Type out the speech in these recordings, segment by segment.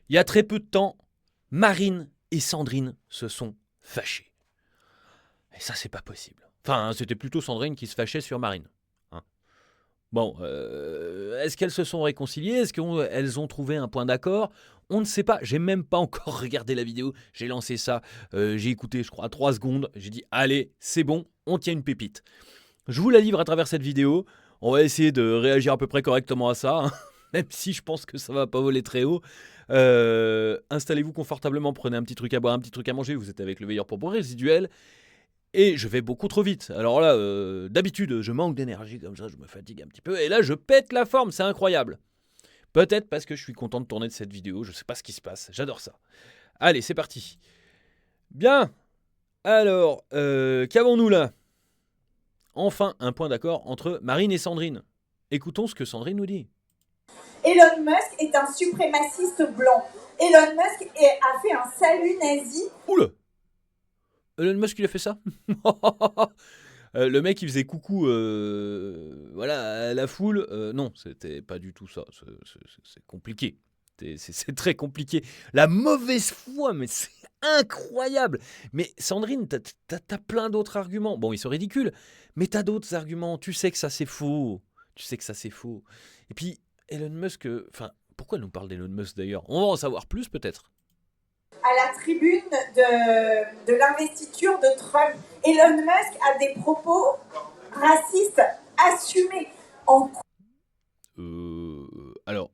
Il y a très peu de temps, Marine et Sandrine se sont fâchées. Et ça, c'est pas possible. Enfin, c'était plutôt Sandrine qui se fâchait sur Marine. Hein. Bon, est-ce qu'elles se sont réconciliées? Est-ce qu'elles ont trouvé un point d'accord? On ne sait pas. J'ai même pas encore regardé la vidéo. J'ai lancé ça. J'ai écouté, je crois, 3 secondes. J'ai dit, allez, c'est bon, on tient une pépite. Je vous la livre à travers cette vidéo. On va essayer de réagir à peu près correctement à ça. Hein. Même si je pense que ça va pas voler très haut. Installez-vous confortablement, prenez un petit truc à boire, un petit truc à manger. Vous êtes avec le veilleur pour boire résiduel. Et je vais beaucoup trop vite. Alors là, d'habitude, je manque d'énergie comme ça, je me fatigue un petit peu. Et là, je pète la forme, c'est incroyable. Peut-être parce que je suis content de tourner de cette vidéo, je sais pas ce qui se passe, j'adore ça. Allez, c'est parti. Bien. Alors, qu'avons-nous là? Enfin, un point d'accord entre Marine et Sandrine. Écoutons ce que Sandrine nous dit. Elon Musk est un suprémaciste blanc. Elon Musk a fait un salut nazi. Oula! Elon Musk, il a fait ça? Le mec, il faisait coucou voilà, à la foule. Non, c'était pas du tout ça. C'est compliqué. C'est très compliqué. La mauvaise foi, mais c'est incroyable. Mais Sandrine, t'as plein d'autres arguments. Bon, ils sont ridicules, mais t'as d'autres arguments. Tu sais que ça, c'est faux. Tu sais que ça, c'est faux. Et puis, Elon Musk... Enfin, pourquoi elle nous parle d'Elon Musk, d'ailleurs? On va en savoir plus, peut-être. À la tribune de l'investiture de Trump, Elon Musk a des propos racistes assumés. Alors,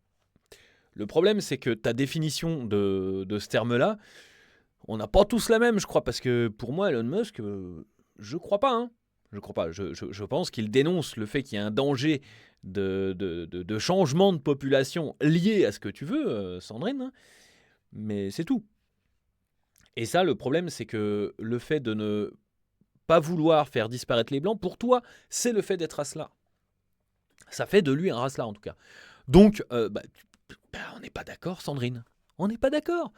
le problème, c'est que ta définition de ce terme-là, on n'a pas tous la même, je crois, parce que pour moi, Elon Musk, je crois pas. Hein. Je crois pas. Je pense qu'il dénonce le fait qu'il y a un danger de changement de population lié à ce que tu veux, Sandrine, hein, mais c'est tout. Et ça, le problème, c'est que le fait de ne pas vouloir faire disparaître les Blancs, pour toi, c'est le fait d'être racelard. Ça fait de lui un racelard, en tout cas. Donc, on n'est pas d'accord, Sandrine. On n'est pas d'accord.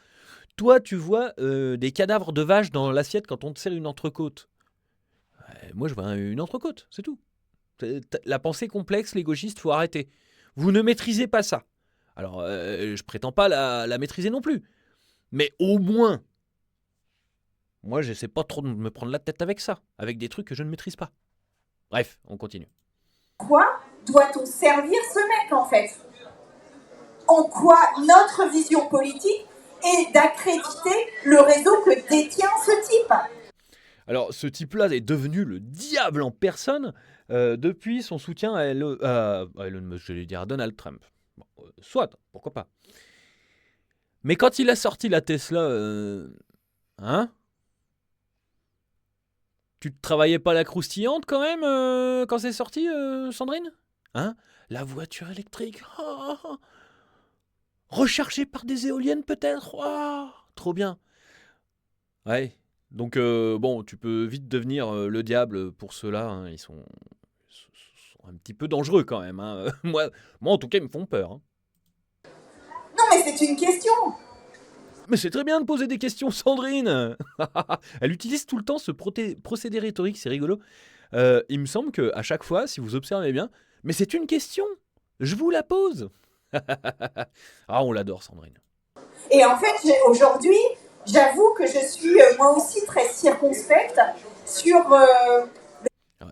Toi, tu vois des cadavres de vaches dans l'assiette quand on te sert une entrecôte. Moi, je vois une entrecôte, c'est tout. La pensée complexe, les gauchistes, faut arrêter. Vous ne maîtrisez pas ça. Alors, je prétends pas la maîtriser non plus. Mais au moins, moi, j'essaie pas trop de me prendre la tête avec ça, avec des trucs que je ne maîtrise pas. Bref, on continue. Quoi doit-on servir ce mec, en fait? En quoi notre vision politique est d'accréditer le réseau que détient ce type? Alors, ce type-là est devenu le diable en personne depuis son soutien à Elon Musk, je vais dire à Donald Trump. Bon, soit, pourquoi pas. Mais quand il a sorti la Tesla, hein? Tu te travaillais pas la croustillante quand même quand c'est sorti, Sandrine? Hein? La voiture électrique. Oh, rechargée par des éoliennes peut-être? Oh, trop bien. Ouais. Donc bon, tu peux vite devenir le diable pour ceux-là. Hein. Ils sont un petit peu dangereux quand même. Hein. moi, en tout cas, ils me font peur. Hein. Non, mais c'est une question. Mais c'est très bien de poser des questions, Sandrine. Elle utilise tout le temps ce procédé rhétorique, c'est rigolo. Il me semble qu'à chaque fois, si vous observez bien, mais c'est une question. Je vous la pose. Ah, on l'adore, Sandrine. Et en fait, aujourd'hui, j'avoue que je suis moi aussi très circonspecte sur...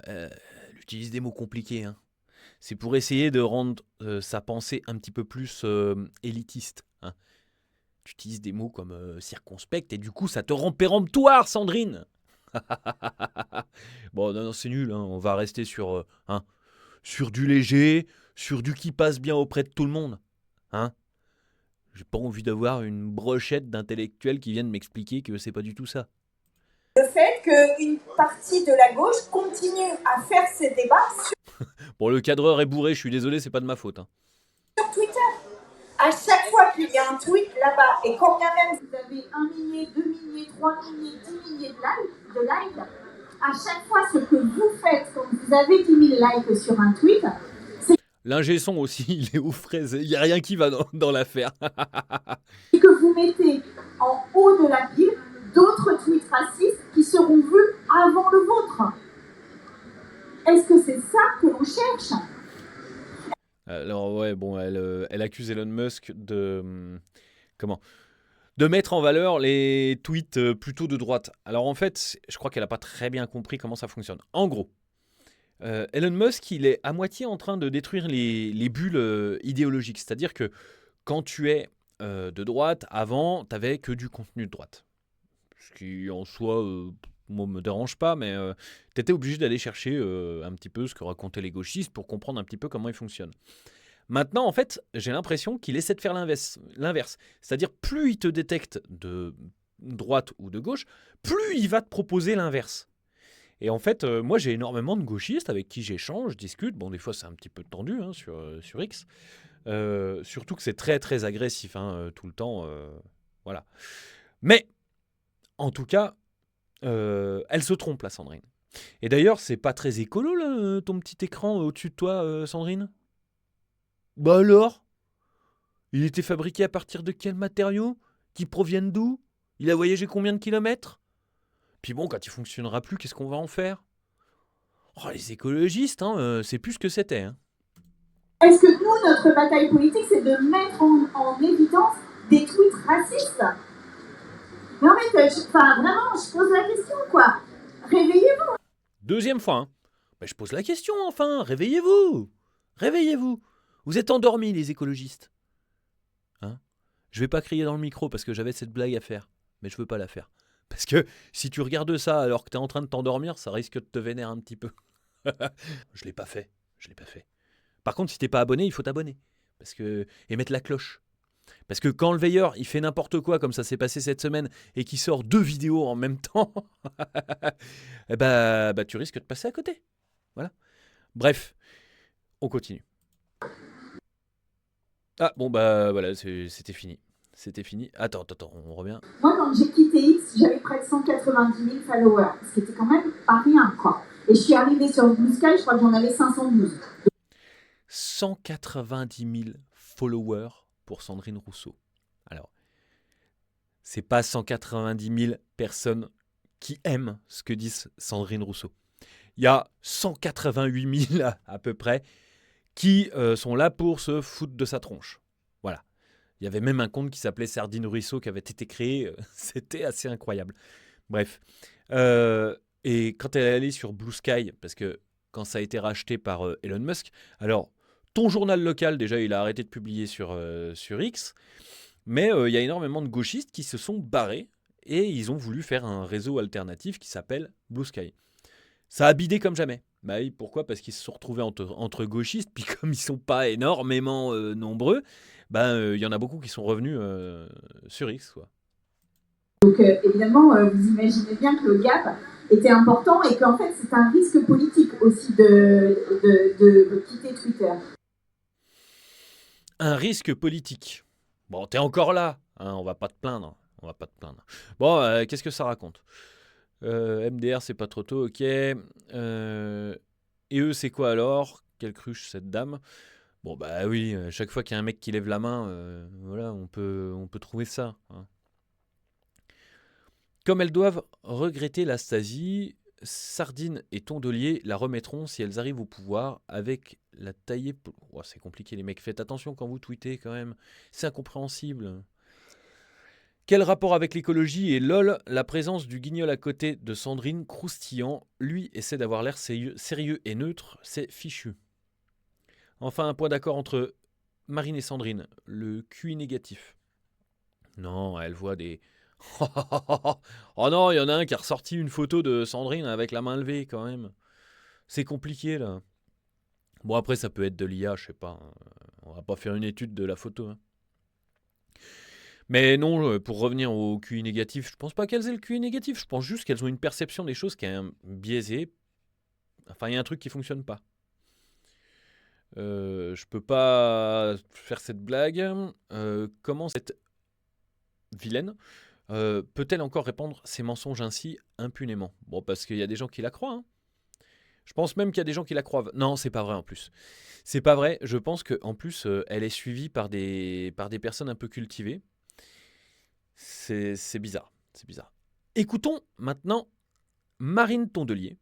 Elle utilise des mots compliqués. Hein. C'est pour essayer de rendre sa pensée un petit peu plus élitiste. Hein. Tu utilises des mots comme circonspect et du coup, ça te rend péremptoire, Sandrine. Bon, non, c'est nul. Hein. On va rester sur du léger, sur du qui passe bien auprès de tout le monde. Hein? J'ai pas envie d'avoir une brochette d'intellectuels qui viennent m'expliquer que c'est pas du tout ça. Le fait qu'une partie de la gauche continue à faire ces débats Bon, le cadreur est bourré, je suis désolé, c'est pas de ma faute. Hein. sur Twitter. À chaque fois qu'il y a un tweet là-bas, et quand bien même vous avez 1 millier, 2 milliers, 3 milliers, 10 milliers de likes, à chaque fois ce que vous faites quand vous avez 10 000 likes sur un tweet, l'ingé son aussi, il est aux fraises, il n'y a rien qui va dans l'affaire. c'est que vous mettez en haut de la pile d'autres tweets racistes qui seront vus avant le vôtre. Est-ce que c'est ça que l'on cherche? Alors ouais, bon, elle accuse Elon Musk de... comment de mettre en valeur les tweets plutôt de droite. Alors en fait, je crois qu'elle n'a pas très bien compris comment ça fonctionne. En gros, Elon Musk, il est à moitié en train de détruire les bulles idéologiques. C'est-à-dire que quand tu es de droite, avant, tu n'avais que du contenu de droite. Ce qui en soi, moi, me dérange pas, mais tu étais obligé d'aller chercher un petit peu ce que racontaient les gauchistes pour comprendre un petit peu comment ils fonctionnent. Maintenant, en fait, j'ai l'impression qu'il essaie de faire l'inverse. C'est-à-dire, plus il te détecte de droite ou de gauche, plus il va te proposer l'inverse. Et en fait, moi, j'ai énormément de gauchistes avec qui j'échange, je discute. Bon, des fois, c'est un petit peu tendu hein, sur X. Surtout que c'est très, très agressif hein, tout le temps. Voilà. Mais, en tout cas, elle se trompe, la Sandrine. Et d'ailleurs, c'est pas très écolo, là, ton petit écran au-dessus de toi, Sandrine? Bah alors? Il était fabriqué à partir de quels matériaux? Qui proviennent d'où? Il a voyagé combien de kilomètres? Puis bon, quand il fonctionnera plus, qu'est-ce qu'on va en faire? Oh, les écologistes, hein, c'est plus ce que c'était. Hein. Est-ce que nous, notre bataille politique, c'est de mettre en évidence des tweets racistes? Mais en fait, vraiment, je pose la question, quoi. Réveillez-vous. Deuxième fois, hein. Bah, je pose la question, enfin, réveillez-vous. Réveillez-vous. Vous êtes endormis, les écologistes. Hein? Je vais pas crier dans le micro parce que j'avais cette blague à faire, mais je veux pas la faire. Parce que si tu regardes ça alors que tu es en train de t'endormir, ça risque de te vénérer un petit peu. Je l'ai pas fait. Je l'ai pas fait. Par contre, si t'es pas abonné, il faut t'abonner. Et mettre la cloche. Parce que quand le veilleur, il fait n'importe quoi, comme ça s'est passé cette semaine, et qu'il sort 2 vidéos en même temps, eh bah, tu risques de passer à côté. Voilà. Bref, on continue. Ah, bon, bah voilà, c'était fini. C'était fini. Attends, on revient. Moi, quand j'ai quitté X, j'avais près de 190 000 followers, ce qui était quand même pas rien, quoi. Et je suis arrivée sur Blue Sky, je crois que j'en avais 512. 190 000 followers pour Sandrine Rousseau. Alors, c'est pas 190 000 personnes qui aiment ce que dit Sandrine Rousseau. Il y a 188 000 à peu près qui sont là pour se foutre de sa tronche. Voilà. Il y avait même un compte qui s'appelait Sardine Ruisseau qui avait été créé. C'était assez incroyable. Bref. Et quand elle est allée sur Blue Sky, parce que quand ça a été racheté par Elon Musk, alors ton journal local, déjà, il a arrêté de publier sur X, mais il y a énormément de gauchistes qui se sont barrés et ils ont voulu faire un réseau alternatif qui s'appelle Blue Sky. Ça a bidé comme jamais. Bah oui, pourquoi? Parce qu'ils se sont retrouvés entre gauchistes, puis comme ils sont pas énormément nombreux, il y en a beaucoup qui sont revenus sur X. Quoi. Donc évidemment, vous imaginez bien que le gap était important et qu'en fait c'est un risque politique aussi de quitter Twitter. Un risque politique. Bon, t'es encore là, hein, on va pas te plaindre. Bon, qu'est-ce que ça raconte? MDR, c'est pas trop tôt, ok. Et eux, c'est quoi alors? Quelle cruche cette dame? Bon, bah oui, chaque fois qu'il y a un mec qui lève la main, voilà, on peut trouver ça. Hein. Comme elles doivent regretter la Stasi, Sardine et Tondelier la remettront si elles arrivent au pouvoir avec la taillée... Oh, c'est compliqué les mecs, faites attention quand vous tweetez quand même, c'est incompréhensible. Quel rapport avec l'écologie et lol, la présence du guignol à côté de Sandrine croustillant, lui essaie d'avoir l'air sérieux et neutre, c'est fichu. Enfin, un point d'accord entre Marine et Sandrine, le QI négatif. Non, elle voit des... Oh non, il y en a un qui a ressorti une photo de Sandrine avec la main levée quand même. C'est compliqué là. Bon après ça peut être de l'IA, je sais pas. On va pas faire une étude de la photo. Hein. Mais non, pour revenir au QI négatif, je pense pas qu'elles aient le QI négatif. Je pense juste qu'elles ont une perception des choses qui est biaisée. Enfin, il y a un truc qui fonctionne pas. Je peux pas faire cette blague. Comment cette vilaine peut-elle encore répandre ces mensonges ainsi impunément? Bon, parce qu'il y a des gens qui la croient. Hein. Je pense même qu'il y a des gens qui la croient. Non, c'est pas vrai en plus. C'est pas vrai. Je pense qu'en plus, elle est suivie par des personnes un peu cultivées. C'est bizarre. C'est bizarre. Écoutons maintenant Marine Tondelier.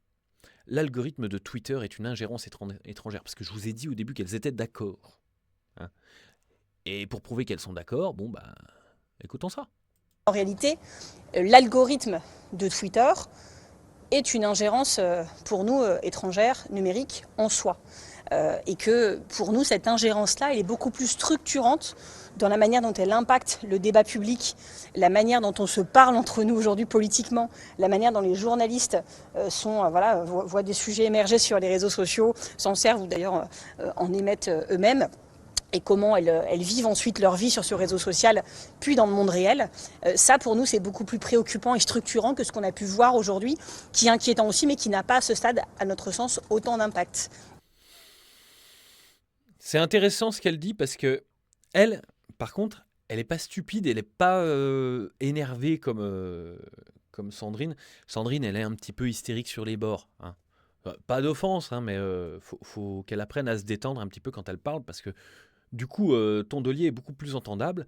L'algorithme de Twitter est une ingérence étrangère. Parce que je vous ai dit au début qu'elles étaient d'accord. Hein. Et pour prouver qu'elles sont d'accord, bon bah... Écoutons ça. En réalité, l'algorithme de Twitter est une ingérence pour nous étrangère, numérique, en soi. Et que pour nous, cette ingérence-là, elle est beaucoup plus structurante dans la manière dont elle impacte le débat public, la manière dont on se parle entre nous aujourd'hui politiquement, la manière dont les journalistes voient des sujets émerger sur les réseaux sociaux, s'en servent ou d'ailleurs en émettent eux-mêmes. Et comment elles vivent ensuite leur vie sur ce réseau social, puis dans le monde réel. Ça, pour nous, c'est beaucoup plus préoccupant et structurant que ce qu'on a pu voir aujourd'hui, qui est inquiétant aussi, mais qui n'a pas à ce stade, à notre sens, autant d'impact. C'est intéressant ce qu'elle dit parce que elle, par contre, elle n'est pas stupide, elle n'est pas énervée comme Sandrine. Sandrine, elle est un petit peu hystérique sur les bords. Hein. Pas d'offense, hein, mais faut qu'elle apprenne à se détendre un petit peu quand elle parle parce que du coup, Tondelier est beaucoup plus entendable.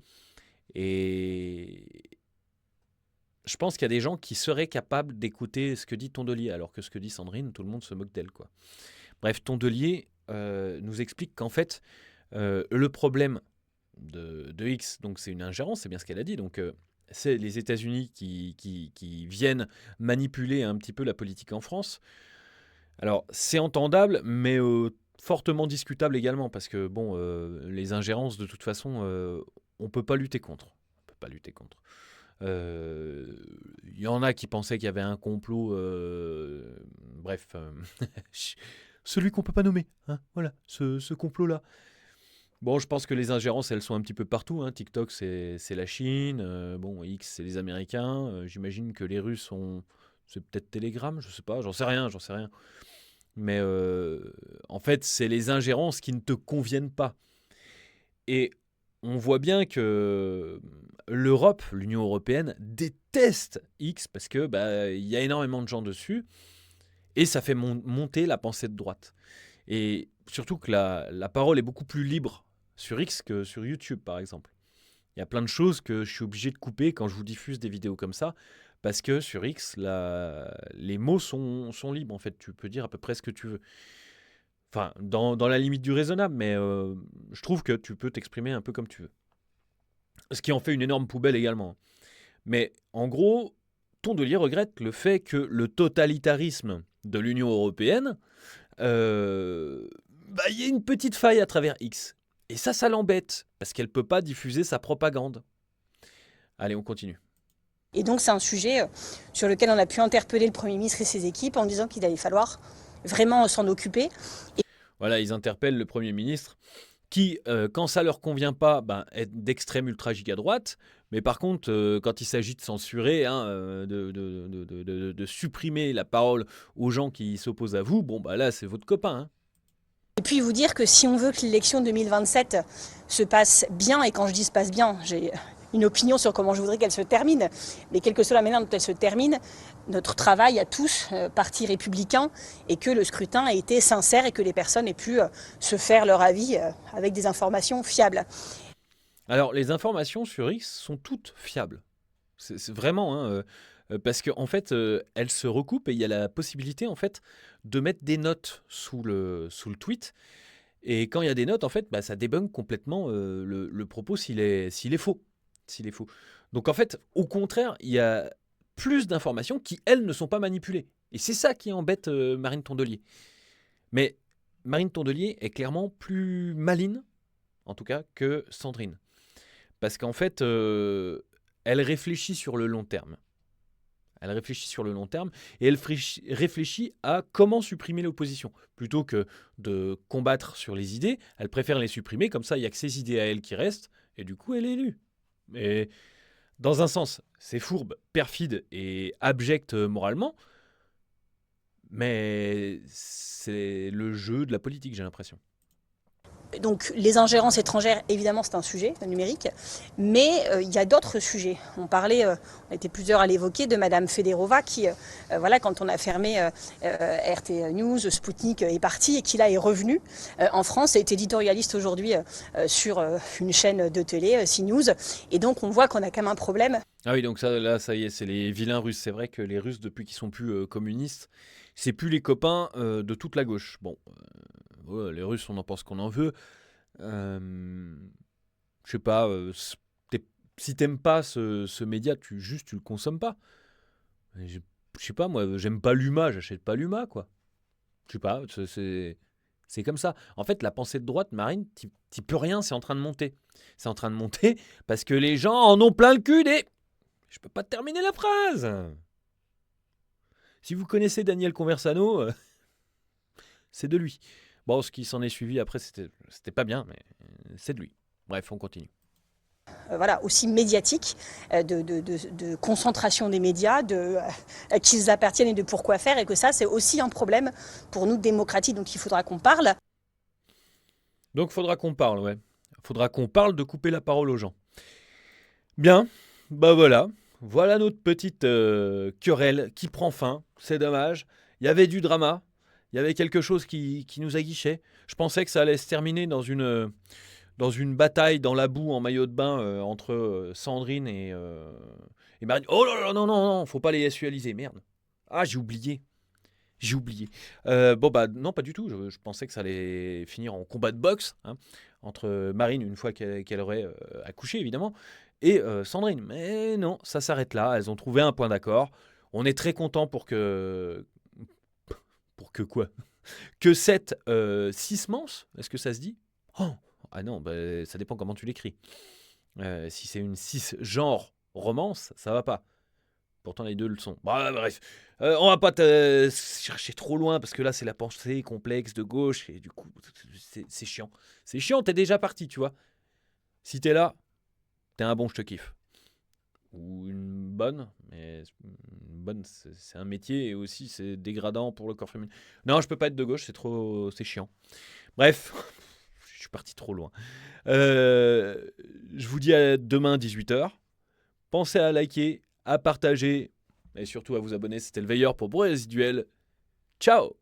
Et je pense qu'il y a des gens qui seraient capables d'écouter ce que dit Tondelier, alors que ce que dit Sandrine, tout le monde se moque d'elle, quoi. Bref, Tondelier nous explique qu'en fait, le problème de X, donc c'est une ingérence, c'est bien ce qu'elle a dit, donc c'est les États-Unis qui viennent manipuler un petit peu la politique en France. Alors, c'est entendable, mais fortement discutable également, parce que bon, les ingérences, de toute façon, on peut pas lutter contre. On peut pas lutter contre. Il y en a qui pensaient qu'il y avait un complot, bref, celui qu'on peut pas nommer, hein, voilà, ce complot-là. Bon, je pense que les ingérences, elles sont un petit peu partout. Hein. TikTok, c'est la Chine. Bon, X, c'est les Américains. J'imagine que les Russes c'est peut-être Telegram, je sais pas, j'en sais rien. Mais en fait, c'est les ingérences qui ne te conviennent pas. Et on voit bien que l'Europe, l'Union européenne, déteste X parce que il y a énormément de gens dessus et ça fait monter la pensée de droite. Et surtout que la parole est beaucoup plus libre sur X que sur YouTube, par exemple. Il y a plein de choses que je suis obligé de couper quand je vous diffuse des vidéos comme ça, parce que sur X, les mots sont libres, en fait. Tu peux dire à peu près ce que tu veux. Enfin, dans la limite du raisonnable, mais je trouve que tu peux t'exprimer un peu comme tu veux. Ce qui en fait une énorme poubelle également. Mais en gros, Tondelier regrette le fait que le totalitarisme de l'Union européenne, il y a une petite faille à travers X. Et ça l'embête, parce qu'elle ne peut pas diffuser sa propagande. Allez, on continue. Et donc c'est un sujet sur lequel on a pu interpeller le Premier ministre et ses équipes en disant qu'il allait falloir vraiment s'en occuper. Voilà, ils interpellent le Premier ministre qui, quand ça leur convient pas, est d'extrême ultra giga droite. Mais par contre, quand il s'agit de censurer, de supprimer la parole aux gens qui s'opposent à vous, bon là c'est votre copain. Hein. Et puis vous dire que si on veut que l'élection 2027 se passe bien, et quand je dis se passe bien, j'ai une opinion sur comment je voudrais qu'elle se termine, mais quelle que soit la manière dont elle se termine, notre travail à tous, parti républicain, est que le scrutin ait été sincère et que les personnes aient pu se faire leur avis avec des informations fiables. Alors les informations sur X sont toutes fiables. C'est vraiment, hein, parce qu'en fait, elles se recoupent et il y a la possibilité en fait de mettre des notes sous le tweet. Et quand il y a des notes, en fait, ça débunk complètement le propos s'il est faux. Donc en fait, au contraire, il y a plus d'informations qui, elles, ne sont pas manipulées. Et c'est ça qui embête Marine Tondelier. Mais Marine Tondelier est clairement plus maligne, en tout cas, que Sandrine. Parce qu'en fait, elle réfléchit sur le long terme. Et elle réfléchit à comment supprimer l'opposition. Plutôt que de combattre sur les idées, elle préfère les supprimer, comme ça il n'y a que ses idées à elle qui restent, et du coup elle est élue. Mais dans un sens, c'est fourbe, perfide et abject moralement, mais c'est le jeu de la politique, j'ai l'impression. Donc les ingérences étrangères, évidemment, c'est un sujet numérique, mais il y a d'autres sujets. On parlait, on était plusieurs à l'évoquer, de Madame Federova qui, quand on a fermé RT News, Sputnik est partie et qui là est revenue en France et est éditorialiste aujourd'hui sur une chaîne de télé, CNews. Et donc on voit qu'on a quand même un problème. Ah oui, donc ça y est, c'est les vilains Russes. C'est vrai que les Russes, depuis qu'ils sont plus communistes, c'est plus les copains de toute la gauche. Bon, les Russes, on en pense qu'on en veut. Je sais pas, Si t'aimes pas ce média, tu le consommes pas. Et je sais pas, moi, j'aime pas l'UMA, j'achète pas l'UMA, quoi. Je sais pas, c'est comme ça. En fait, la pensée de droite, Marine, t'y peux rien, c'est en train de monter. C'est en train de monter parce que les gens en ont plein le cul des... Je peux pas terminer la phrase. Si vous connaissez Daniel Conversano, c'est de lui. Bon, ce qui s'en est suivi après, c'était pas bien, mais c'est de lui. Bref, on continue. Voilà, aussi médiatique, de concentration des médias, à qui ils appartiennent et de pourquoi faire, et que ça, c'est aussi un problème pour nous démocratiques, donc il faudra qu'on parle. Donc, faudra qu'on parle, ouais. Faudra qu'on parle de couper la parole aux gens. Bien, bah voilà. Voilà notre petite querelle qui prend fin. C'est dommage. Il y avait du drama. Il y avait quelque chose qui nous aguichait. Je pensais que ça allait se terminer dans une bataille dans la boue en maillot de bain entre Sandrine et Marine. Oh là là, non, non, non, faut pas les sexualiser, merde. Ah, j'ai oublié. Bon, bah non, pas du tout. Je pensais que ça allait finir en combat de boxe hein, entre Marine, une fois qu'elle aurait accouché, évidemment, et Sandrine. Mais non, ça s'arrête là. Elles ont trouvé un point d'accord. On est très content pour que... Pour que quoi? Que cette cismance, est-ce que ça se dit? Oh, ah non, bah, ça dépend comment tu l'écris. Si c'est une cisgenre romance, ça va pas. Pourtant, les deux le sont. Bah, bref, on va pas te chercher trop loin parce que là, c'est la pensée complexe de gauche et du coup, c'est chiant. C'est chiant, t'es déjà parti, tu vois. Si t'es là, t'es un bon, je te kiffe. Ou une bonne, mais une bonne, c'est un métier et aussi c'est dégradant pour le corps féminin. Non, je peux pas être de gauche, c'est chiant. Bref, je suis parti trop loin. Je vous dis à demain 18h. Pensez à liker, à partager et surtout à vous abonner. C'était le Veilleur pour Bruit Résiduel. Ciao!